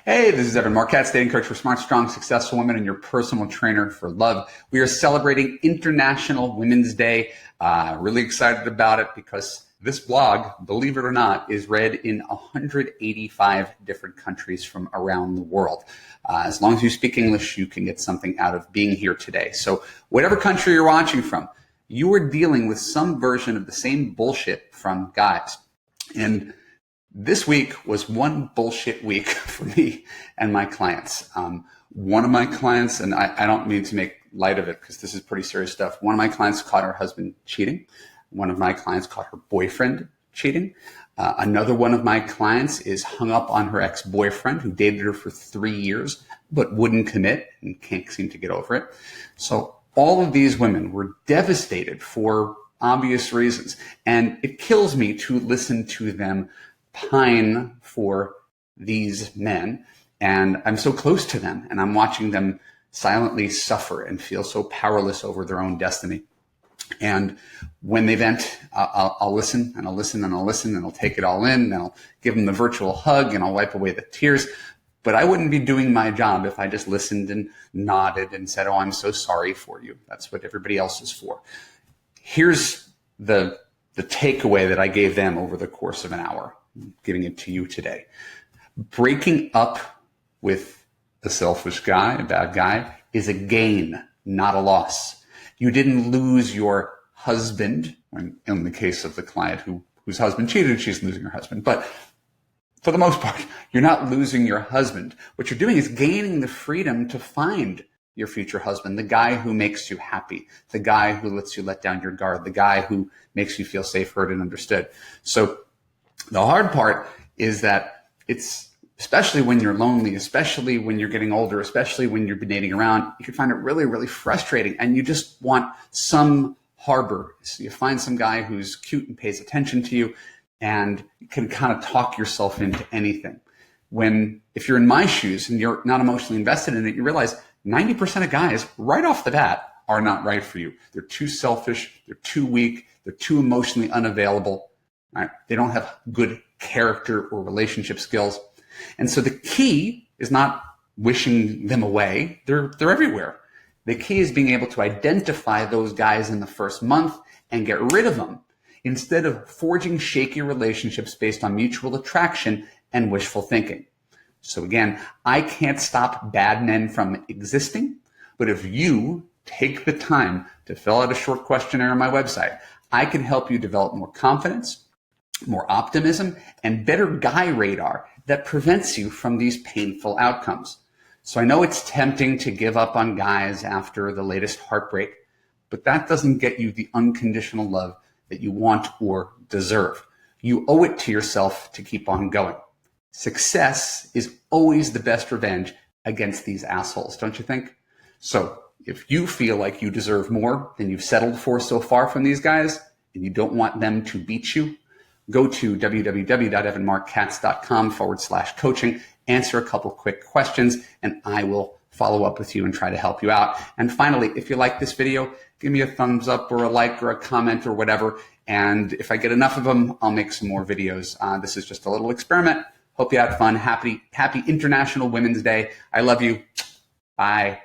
Hey, this is Marc, Katz, dating coach for smart, strong, successful women and your personal trainer for love. We are celebrating International Women's Day. Really excited about it because this blog, believe it or not, is read in 185 different countries from around the world. As long as you speak English, you can get something out of being here today. So whatever country you're watching from, you are dealing with some version of the same bullshit from guys. And this week was one bullshit week for me and my clients. One of my clients, and I don't mean to make light of it because this is pretty serious stuff. One of my clients caught her husband cheating. One of my clients caught her boyfriend cheating. Another one of my clients is hung up on her ex-boyfriend who dated her for 3 years but wouldn't commit and can't seem to get over it. So all of these women were devastated for obvious reasons. And it kills me to listen to them pine for these men. And I'm so close to them and I'm watching them silently suffer and feel so powerless over their own destiny. And when they vent, I'll listen and I'll listen and I'll listen and I'll take it all in and I'll give them the virtual hug and I'll wipe away the tears. But I wouldn't be doing my job if I just listened and nodded and said, oh, I'm so sorry for you. That's what everybody else is for. Here's the takeaway that I gave them over the course of an hour. I'm giving it to you today. Breaking up with a selfish guy, a bad guy, is a gain, not a loss. You didn't lose your husband. In the case of the client whose husband cheated, she's losing her husband. But for the most part, you're not losing your husband. What you're doing is gaining the freedom to find your future husband, the guy who makes you happy, the guy who lets you let down your guard, the guy who makes you feel safe, heard, and understood. So the hard part is that it's, especially when you're lonely, especially when you're getting older, especially when you're dating around, you can find it really, really frustrating. And you just want some harbor. So you find some guy who's cute and pays attention to you and you can kind of talk yourself into anything. If you're in my shoes and you're not emotionally invested in it, you realize 90% of guys right off the bat are not right for you. They're too selfish. They're too weak. They're too emotionally unavailable. Right? They don't have good character or relationship skills. And so the key is not wishing them away. They're everywhere. The key is being able to identify those guys in the first month and get rid of them instead of forging shaky relationships based on mutual attraction and wishful thinking. So again, I can't stop bad men from existing, but if you take the time to fill out a short questionnaire on my website, I can help you develop more confidence, more optimism, and better guy radar that prevents you from these painful outcomes. So I know it's tempting to give up on guys after the latest heartbreak, but that doesn't get you the unconditional love that you want or deserve. You owe it to yourself to keep on going. Success is always the best revenge against these assholes, don't you think? So if you feel like you deserve more than you've settled for so far from these guys, and you don't want them to beat you, go to www.evanmarckatz.com/coaching, answer a couple quick questions, and I will follow up with you and try to help you out. And finally, if you like this video, give me a thumbs up or a like or a comment or whatever. And if I get enough of them, I'll make some more videos. This is just a little experiment. Hope you had fun. Happy International Women's Day. I love you. Bye.